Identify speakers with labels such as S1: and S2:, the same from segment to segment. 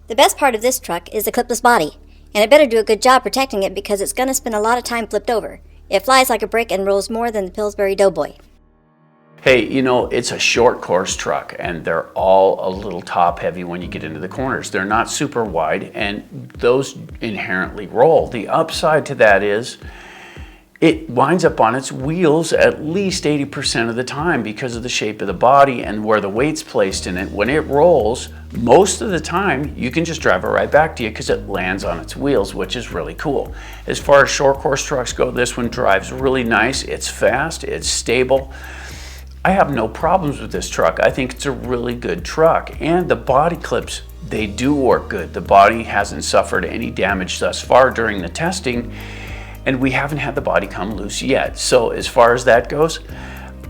S1: The best part of this truck is the clipless body, and it better do a good job protecting it because it's going to spend a lot of time flipped over. It flies like a brick and rolls more than the Pillsbury Doughboy.
S2: Hey, it's a short course truck and they're all a little top heavy when you get into the corners. They're not super wide and those inherently roll. The upside to that is it winds up on its wheels at least 80% of the time because of the shape of the body and where the weight's placed in it. When it rolls, most of the time you can just drive it right back to you because it lands on its wheels, which is really cool. As far as short course trucks go, this one drives really nice. It's fast, it's stable. I have no problems with this truck. I think it's a really good truck, and the body clips, they do work good. The body hasn't suffered any damage thus far during the testing, and we haven't had the body come loose yet. So as far as that goes,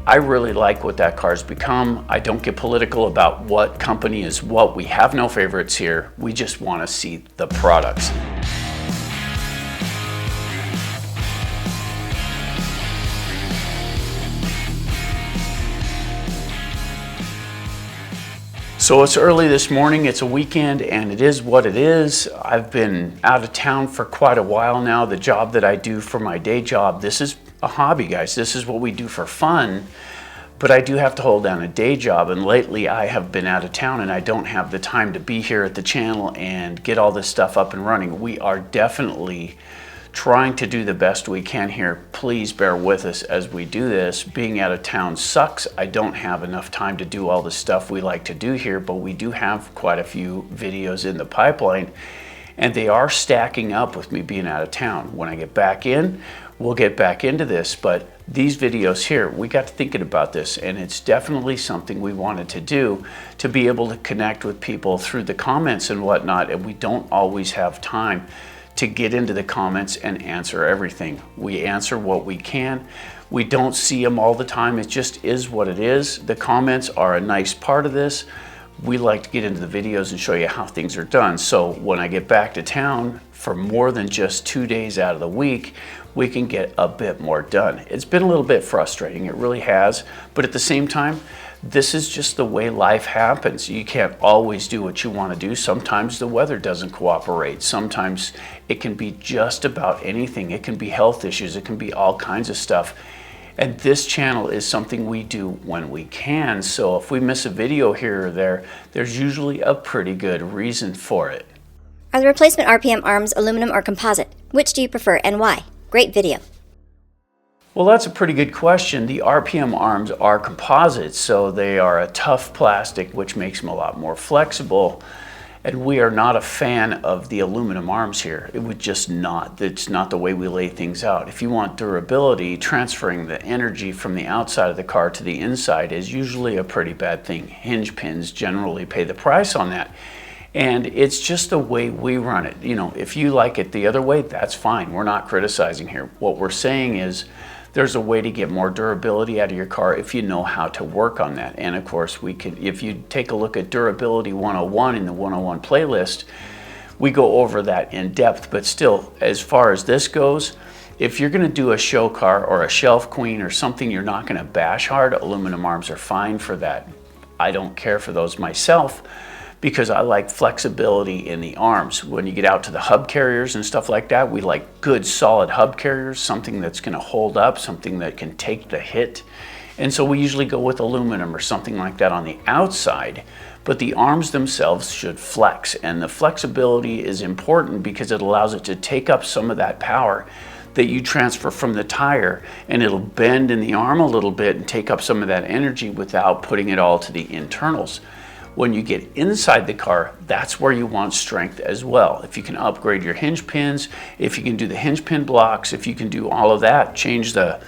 S2: I really like what that car's become. I don't get political about what company is what. We have no favorites here. We just want to see the products. So it's early this morning, it's a weekend, and it is what it is. I've been out of town for quite a while now. The job that I do for my day job, this is a hobby, guys. This is what we do for fun, but I do have to hold down a day job, and lately I have been out of town and I don't have the time to be here at the channel and get all this stuff up and running. We are definitely trying to do the best we can here. Please bear with us as we do this. Being out of town sucks. I don't have enough time to do all the stuff we like to do here, but we do have quite a few videos in the pipeline, and they are stacking up with me being out of town. When I get back in, we'll get back into this, but these videos here, we got to thinking about this, and it's definitely something we wanted to do, to be able to connect with people through the comments and whatnot, and we don't always have time to get into the comments and answer everything. We answer what we can. We don't see them all the time. It just is what it is. The comments are a nice part of this. We like to get into the videos and show you how things are done. So when I get back to town for more than just 2 days out of the week, we can get a bit more done. It's been a little bit frustrating, it really has, but at the same time, this is just the way life happens. You can't always do what you want to do. Sometimes the weather doesn't cooperate. Sometimes it can be just about anything. It can be health issues. It can be all kinds of stuff. And this channel is something we do when we can. So if we miss a video here or there, there's usually a pretty good reason for it.
S1: Are the replacement RPM arms aluminum or composite? Which do you prefer and why? Great video.
S2: Well, that's a pretty good question. The RPM arms are composites, so they are a tough plastic, which makes them a lot more flexible. And we are not a fan of the aluminum arms here. It would just not. It's not the way we lay things out. If you want durability, transferring the energy from the outside of the car to the inside is usually a pretty bad thing. Hinge pins generally pay the price on that. And it's just the way we run it. If you like it the other way, that's fine. We're not criticizing here. What we're saying is, there's a way to get more durability out of your car if you know how to work on that. And of course, if you take a look at Durability 101 in the 101 playlist, we go over that in depth. But still, as far as this goes, if you're going to do a show car or a shelf queen or something you're not going to bash hard, aluminum arms are fine for that. I don't care for those myself, because I like flexibility in the arms. When you get out to the hub carriers and stuff like that, we like good solid hub carriers, something that's gonna hold up, something that can take the hit. And so we usually go with aluminum or something like that on the outside, but the arms themselves should flex. And the flexibility is important because it allows it to take up some of that power that you transfer from the tire, and it'll bend in the arm a little bit and take up some of that energy without putting it all to the internals. When you get inside the car, that's where you want strength as well. If you can upgrade your hinge pins, if you can do the hinge pin blocks, if you can do all of that, change the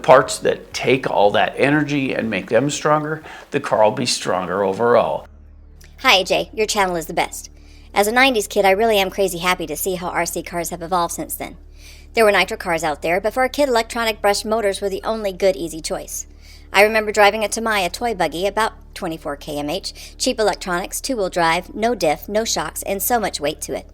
S2: parts that take all that energy and make them stronger, the car will be stronger overall.
S1: Hi AJ, your channel is the best. As a 90s kid, I really am crazy happy to see how RC cars have evolved since then. There were nitro cars out there, but for a kid, electronic brushed motors were the only good, easy choice. I remember driving a Tamiya toy buggy, about 24 kmh, cheap electronics, two-wheel drive, no diff, no shocks, and so much weight to it.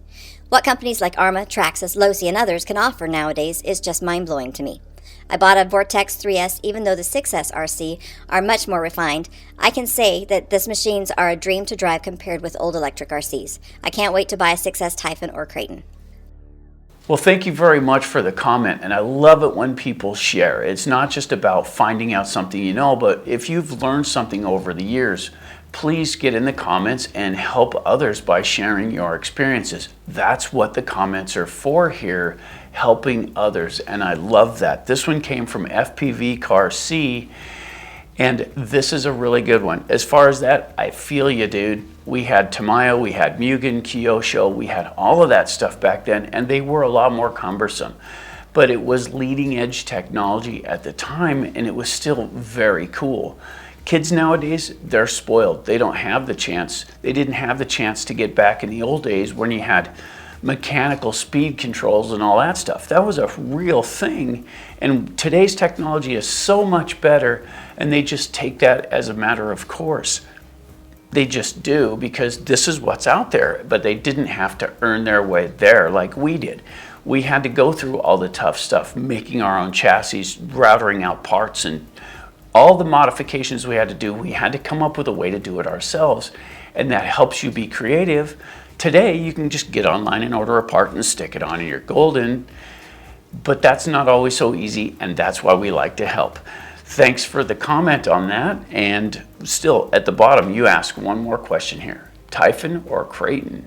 S1: What companies like Arma, Traxxas, Losi, and others can offer nowadays is just mind-blowing to me. I bought a Vortex 3S even though the 6S RC are much more refined. I can say that these machines are a dream to drive compared with old electric RCs. I can't wait to buy a 6S Typhon or Craton.
S2: Well, thank you very much for the comment, and I love it when people share. It's not just about finding out something you know, but if you've learned something over the years, please get in the comments and help others by sharing your experiences. That's what the comments are for here, helping others, and I love that. This one came from FPV Car C, and this is a really good one. As far as that, I feel you, dude. We had Tamiya, we had Mugen, Kyosho, we had all of that stuff back then, and they were a lot more cumbersome. But it was leading edge technology at the time, and it was still very cool. Kids nowadays, they're spoiled. They don't have the chance. They didn't have the chance to get back in the old days when you had mechanical speed controls and all that stuff. That was a real thing, and today's technology is so much better, and they just take that as a matter of course. They just do, because this is what's out there, but they didn't have to earn their way there like we did. We had to go through all the tough stuff, making our own chassis, routing out parts, and all the modifications we had to do. We had to come up with a way to do it ourselves, and that helps you be creative. Today, you can just get online and order a part and stick it on and you're golden, but that's not always so easy, and that's why we like to help. Thanks for the comment on that, and still at the bottom you ask one more question here: Typhon or Craton?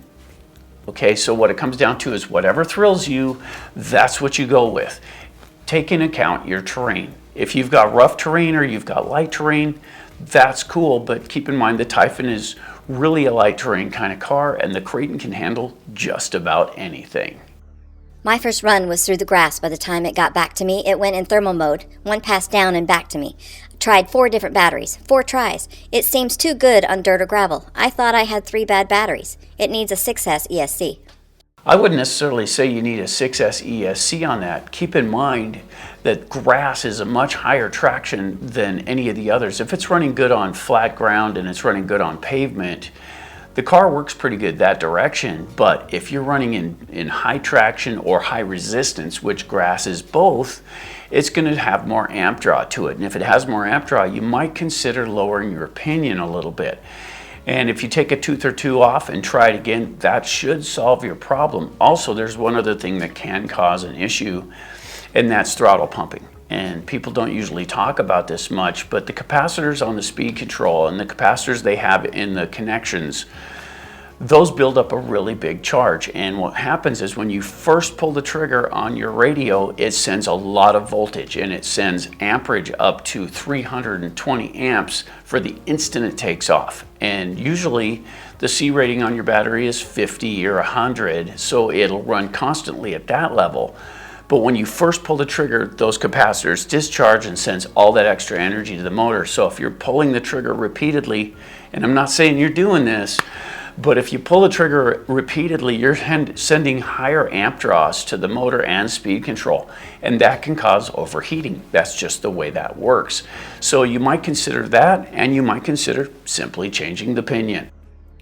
S2: Okay, so what it comes down to is whatever thrills you, that's what you go with. Take into account your terrain. If you've got rough terrain or you've got light terrain, that's cool, but keep in mind the Typhon is really a light terrain kind of car, and the Craton can handle just about anything.
S1: My first run was through the grass. By the time it got back to me, it went in thermal mode. One passed down and back to me. Tried 4 different batteries, 4 tries. It seems too good on dirt or gravel. I thought I had 3 bad batteries. It needs a 6S ESC.
S2: I wouldn't necessarily say you need a 6S ESC on that. Keep in mind that grass is a much higher traction than any of the others. If it's running good on flat ground and it's running good on pavement, the car works pretty good that direction. But if you're running in high traction or high resistance, which grass is both, it's going to have more amp draw to it. And if it has more amp draw, you might consider lowering your pinion a little bit. And if you take a tooth or two off and try it again, that should solve your problem. Also, there's one other thing that can cause an issue, and that's throttle pumping. And people don't usually talk about this much, but the capacitors on the speed control and the capacitors they have in the connections, those build up a really big charge. And what happens is when you first pull the trigger on your radio, it sends a lot of voltage, and it sends amperage up to 320 amps for the instant it takes off. And usually the C rating on your battery is 50 or 100, so it'll run constantly at that level. But when you first pull the trigger, those capacitors discharge and sends all that extra energy to the motor. So if you're pulling the trigger repeatedly, and I'm not saying you're doing this, but if you pull the trigger repeatedly, you're sending higher amp draws to the motor and speed control, and that can cause overheating. That's just the way that works. So you might consider that, and you might consider simply changing the pinion.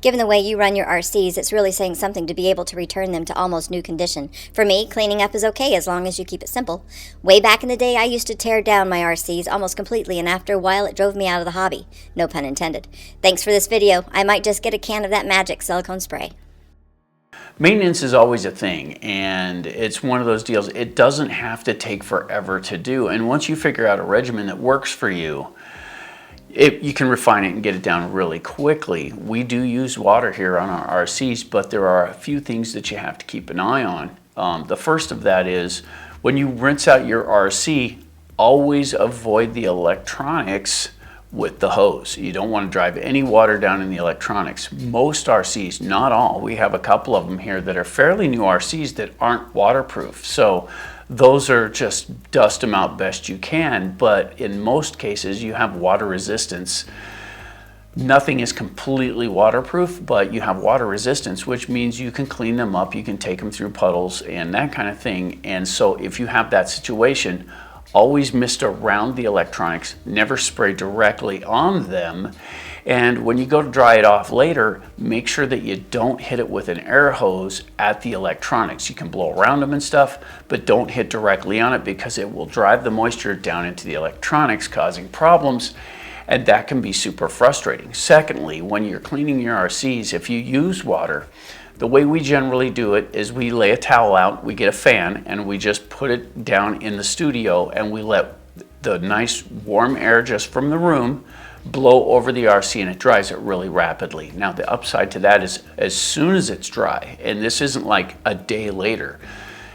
S1: Given the way you run your RCs, it's really saying something to be able to return them to almost new condition. For me, cleaning up is okay as long as you keep it simple. Way back in the day, I used to tear down my RCs almost completely, and after a while it drove me out of the hobby. No pun intended. Thanks for this video. I might just get a can of that magic silicone spray.
S2: Maintenance is always a thing, and it's one of those deals. It doesn't have to take forever to do, and once you figure out a regimen that works for you, you can refine it and get it down really quickly. We do use water here on our RCs, but there are a few things that you have to keep an eye on. The first of that is when you rinse out your RC, always avoid the electronics with the hose. You don't want to drive any water down in the electronics. Most RCs, not all, we have a couple of them here that are fairly new RCs that aren't waterproof. So those are just dust them out best you can, but in most cases you have water resistance. Nothing is completely waterproof, but you have water resistance, which means you can clean them up, you can take them through puddles and that kind of thing. And so if you have that situation, always mist around the electronics, never spray directly on them. And when you go to dry it off later, make sure that you don't hit it with an air hose at the electronics. You can blow around them and stuff, but don't hit directly on it because it will drive the moisture down into the electronics, causing problems, and that can be super frustrating. Secondly, when you're cleaning your RCs, if you use water, the way we generally do it is we lay a towel out, we get a fan, and we just put it down in the studio, and we let the nice warm air just from the room blow over the RC, and it dries it really rapidly. Now the upside to that is as soon as it's dry, and this isn't like a day later,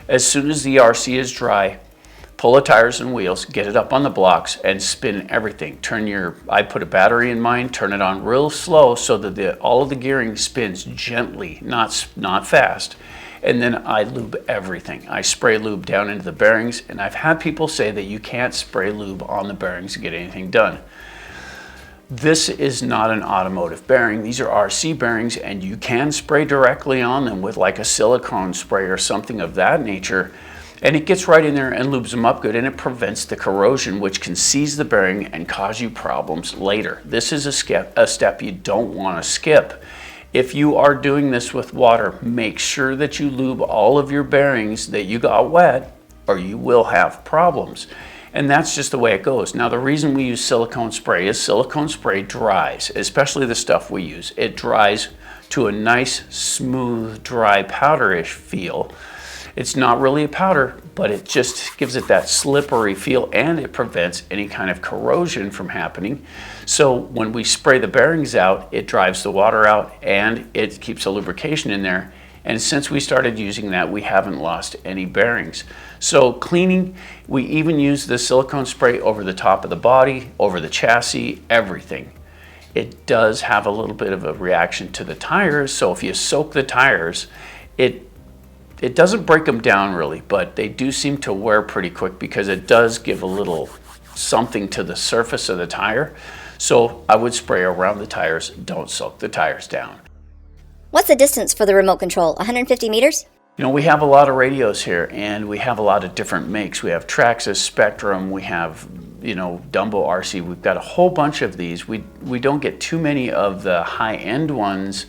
S2: as soon as the RC is dry, pull the tires and wheels, get it up on the blocks, and spin everything. I put a battery in mine, turn it on real slow so that all of the gearing spins gently, not fast. And then I lube everything. I spray lube down into the bearings, and I've had people say that you can't spray lube on the bearings to get anything done. This is not an automotive bearing. These are RC bearings, and you can spray directly on them with like a silicone spray or something of that nature, and it gets right in there and lubes them up good, and it prevents the corrosion, which can seize the bearing and cause you problems later. This is a step you don't want to skip. If you are doing this with water, make sure that you lube all of your bearings that you got wet, or you will have problems. And that's just the way it goes. Now, the reason we use silicone spray is silicone spray dries, especially the stuff we use. It dries to a nice, smooth, dry, powderish feel. It's not really a powder, but it just gives it that slippery feel, and it prevents any kind of corrosion from happening. So when we spray the bearings out, it drives the water out, and it keeps the lubrication in there. And since we started using that, we haven't lost any bearings. So cleaning, we even use the silicone spray over the top of the body, over the chassis, everything. It does have a little bit of a reaction to the tires. So if you soak the tires, it doesn't break them down really, but they do seem to wear pretty quick because it does give a little something to the surface of the tire. So I would spray around the tires, don't soak the tires down.
S1: What's the distance for the remote control? 150 meters?
S2: You know, we have a lot of radios here, and we have a lot of different makes. We have Traxxas, Spectrum, we have, Dumbo RC. We've got a whole bunch of these. We don't get too many of the high-end ones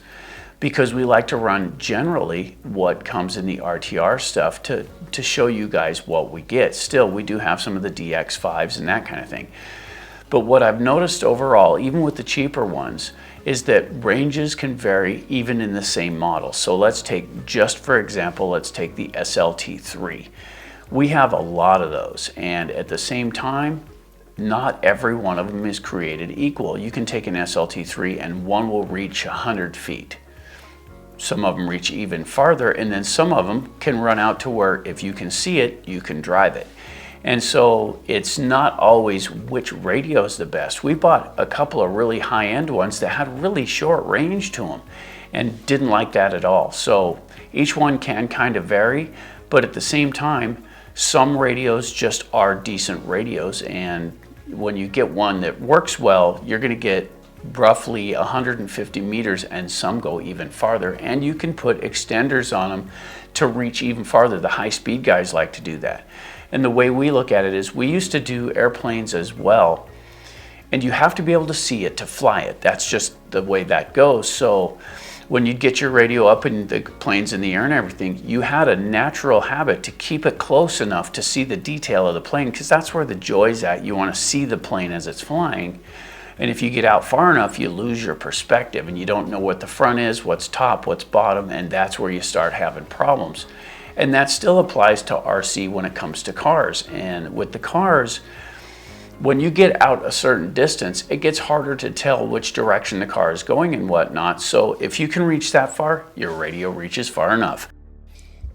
S2: because we like to run generally what comes in the RTR stuff to show you guys what we get. Still, we do have some of the DX5s and that kind of thing. But what I've noticed overall, even with the cheaper ones, is that ranges can vary even in the same model. So let's take, just for example, let's take the SLT3. We have a lot of those, and at the same time, not every one of them is created equal. You can take an SLT3 and one will reach 100 feet. Some of them reach even farther, and then some of them can run out to where if you can see it, you can drive it. And so it's not always which radio is the best. We bought a couple of really high-end ones that had really short range to them and didn't like that at all. So each one can kind of vary, but at the same time, some radios just are decent radios, and when you get one that works well, you're going to get roughly 150 meters, and some go even farther, and you can put extenders on them to reach even farther. The high-speed guys like to do that. And the way we look at it is we used to do airplanes as well, and you have to be able to see it to fly it. That's just the way that goes. So when you get your radio up in the planes in the air and everything, you had a natural habit to keep it close enough to see the detail of the plane, because that's where the joy's at. You want to see the plane as it's flying. And if you get out far enough, you lose your perspective and you don't know what the front is, what's top, what's bottom, and that's where you start having problems. And that still applies to RC when it comes to cars. And with the cars, when you get out a certain distance, it gets harder to tell which direction the car is going and whatnot. So if you can reach that far, your radio reaches far enough.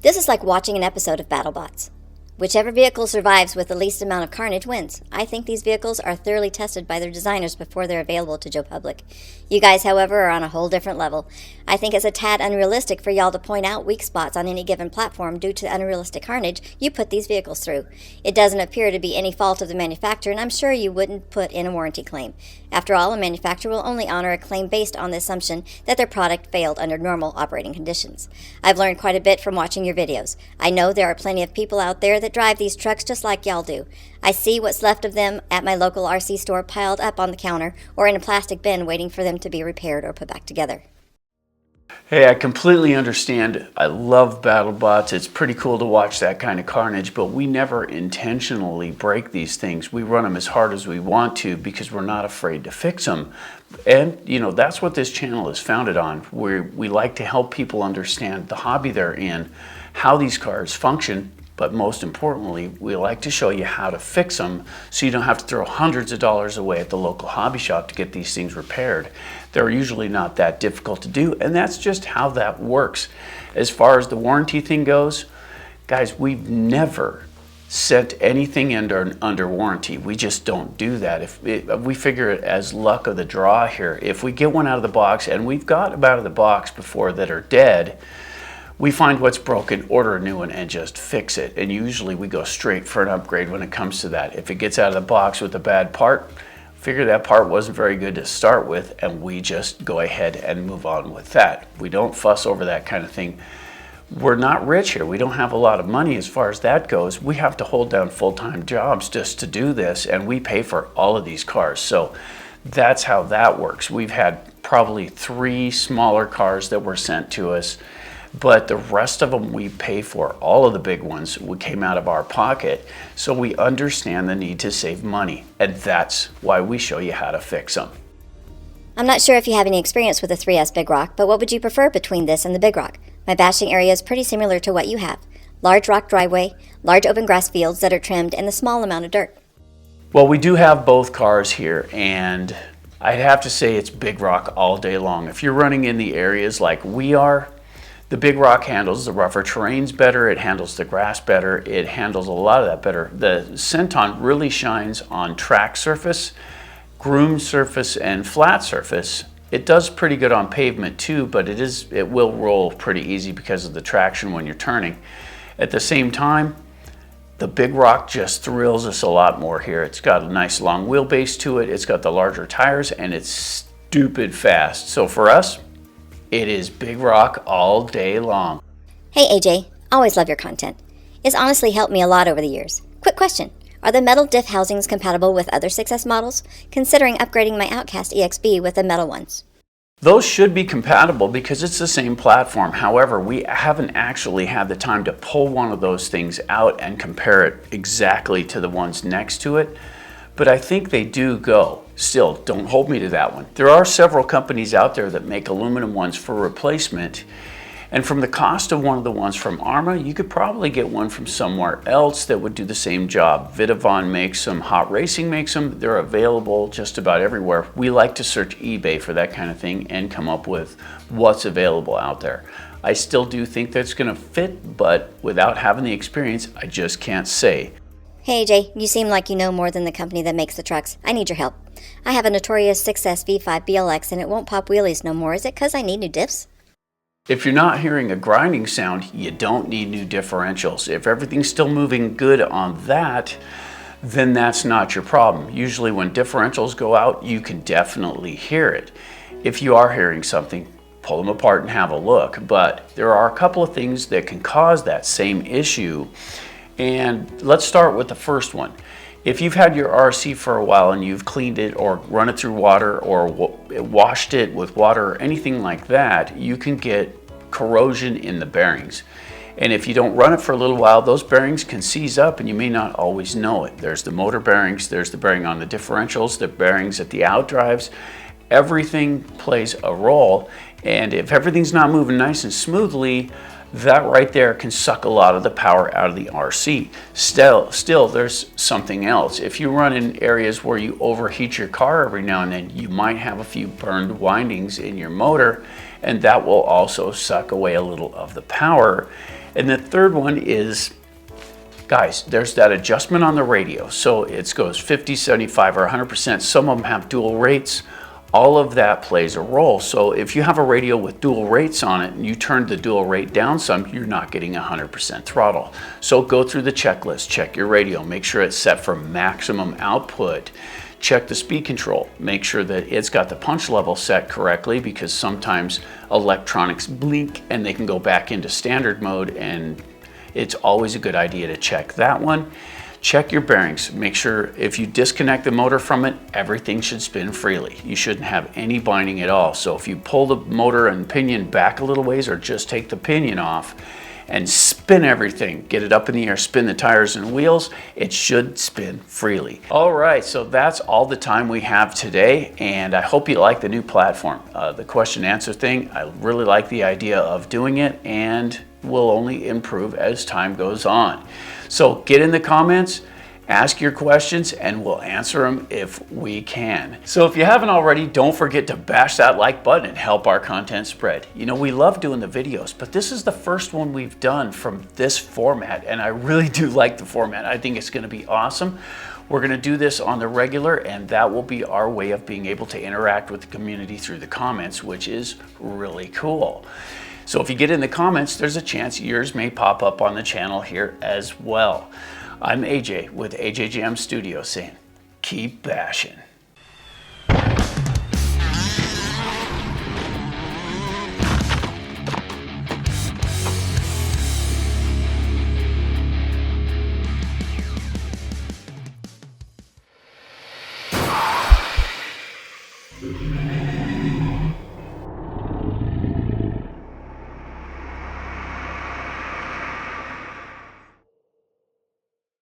S1: This is like watching an episode of BattleBots. Whichever vehicle survives with the least amount of carnage wins. I think these vehicles are thoroughly tested by their designers before they're available to Joe Public. You guys, however, are on a whole different level. I think it's a tad unrealistic for y'all to point out weak spots on any given platform due to unrealistic carnage you put these vehicles through. It doesn't appear to be any fault of the manufacturer, and I'm sure you wouldn't put in a warranty claim. After all, a manufacturer will only honor a claim based on the assumption that their product failed under normal operating conditions. I've learned quite a bit from watching your videos. I know there are plenty of people out there that drive these trucks just like y'all do. I see what's left of them at my local RC store piled up on the counter or in a plastic bin waiting for them to be repaired or put back together.
S2: Hey, I completely understand. I love BattleBots. It's pretty cool to watch that kind of carnage, but we never intentionally break these things. We run them as hard as we want to because we're not afraid to fix them. And, you know, that's what this channel is founded on, where we like to help people understand the hobby they're in, how these cars function, but most importantly, we like to show you how to fix them so you don't have to throw hundreds of dollars away at the local hobby shop to get these things repaired. They're usually not that difficult to do, and that's just how that works. As far as the warranty thing goes, guys, we've never sent anything under warranty. We just don't do that. We figure it as luck of the draw here. If we get one out of the box, and we've got them out of the box before that are dead, we find what's broken, order a new one, and just fix it. And usually we go straight for an upgrade when it comes to that. If it gets out of the box with a bad part, figure that part wasn't very good to start with, and we just go ahead and move on with that. We don't fuss over that kind of thing. We're not rich here. We don't have a lot of money as far as that goes. We have to hold down full-time jobs just to do this, and we pay for all of these cars. So that's how that works. We've had probably 3 smaller cars that were sent to us, but the rest of them we pay for. All of the big ones came out of our pocket, so we understand the need to save money, and that's why we show you how to fix them.
S1: I'm not sure if you have any experience with the 3S Big Rock, but what would you prefer between this and the Big Rock? My bashing area is pretty similar to what you have. Large rock driveway, large open grass fields that are trimmed, and a small amount of dirt.
S2: Well, we do have both cars here, and I'd have to say it's Big Rock all day long. If you're running in the areas like we are, the Big Rock handles the rougher terrains better, it handles the grass better, it handles a lot of that better. The Senton really shines on track surface, groomed surface, and flat surface. It does pretty good on pavement too, but it will roll pretty easy because of the traction when you're turning. At the same time, the Big Rock just thrills us a lot more here. It's got a nice long wheelbase to it, it's got the larger tires, and it's stupid fast. So for us, it is Big Rock all day long.
S1: Hey AJ, always love your content. It's honestly helped me a lot over the years. Quick question, are the metal diff housings compatible with other 6S models? Considering upgrading my Outcast EXB with the metal ones.
S2: Those should be compatible because it's the same platform. However, we haven't actually had the time to pull one of those things out and compare it exactly to the ones next to it. But I think they do go. Still, don't hold me to that one. There are several companies out there that make aluminum ones for replacement. And from the cost of one of the ones from Arma, you could probably get one from somewhere else that would do the same job. Vidavon makes them, Hot Racing makes them. They're available just about everywhere. We like to search eBay for that kind of thing and come up with what's available out there. I still do think that's going to fit, but without having the experience, I just can't say.
S1: Hey AJ, you seem like you know more than the company that makes the trucks. I need your help. I have a notorious 6S V5 BLX and it won't pop wheelies no more. Is it because I need new diffs?
S2: If you're not hearing a grinding sound, you don't need new differentials. If everything's still moving good on that, then that's not your problem. Usually when differentials go out, you can definitely hear it. If you are hearing something, pull them apart and have a look. But there are a couple of things that can cause that same issue. And let's start with the first one. If you've had your RC for a while and you've cleaned it or run it through water or washed it with water or anything like that, you can get corrosion in the bearings. And if you don't run it for a little while, those bearings can seize up and you may not always know it. There's the motor bearings, there's the bearing on the differentials, the bearings at the outdrives. Everything plays a role. And if everything's not moving nice and smoothly, that right there can suck a lot of the power out of the RC. Still, there's something else. If you run in areas where you overheat your car every now and then, you might have a few burned windings in your motor, and that will also suck away a little of the power. And the third one is, guys, there's that adjustment on the radio. So it goes 50, 75, or 100%. Some of them have dual rates. All of that plays a role. So if you have a radio with dual rates on it and you turn the dual rate down some, you're not getting 100% throttle. So go through the checklist, check your radio, make sure it's set for maximum output. Check the speed control. Make sure that it's got the punch level set correctly, because sometimes electronics blink and they can go back into standard mode, and it's always a good idea to check that one. Check your bearings. Make sure if you disconnect the motor from it, everything should spin freely. You shouldn't have any binding at all. So if you pull the motor and pinion back a little ways, or just take the pinion off and spin everything, get it up in the air, spin the tires and wheels, it should spin freely. All right, so that's all the time we have today, and I hope you like the new platform. The question answer thing, I really like the idea of doing it, and will only improve as time goes on. So get in the comments, ask your questions, and we'll answer them if we can. So if you haven't already, don't forget to bash that like button and help our content spread. You know, we love doing the videos, but this is the first one we've done from this format, and I really do like the format. I think it's gonna be awesome. We're gonna do this on the regular, and that will be our way of being able to interact with the community through the comments, which is really cool. So if you get in the comments, there's a chance yours may pop up on the channel here as well. I'm AJ with AJ Jam Studio saying, keep bashing.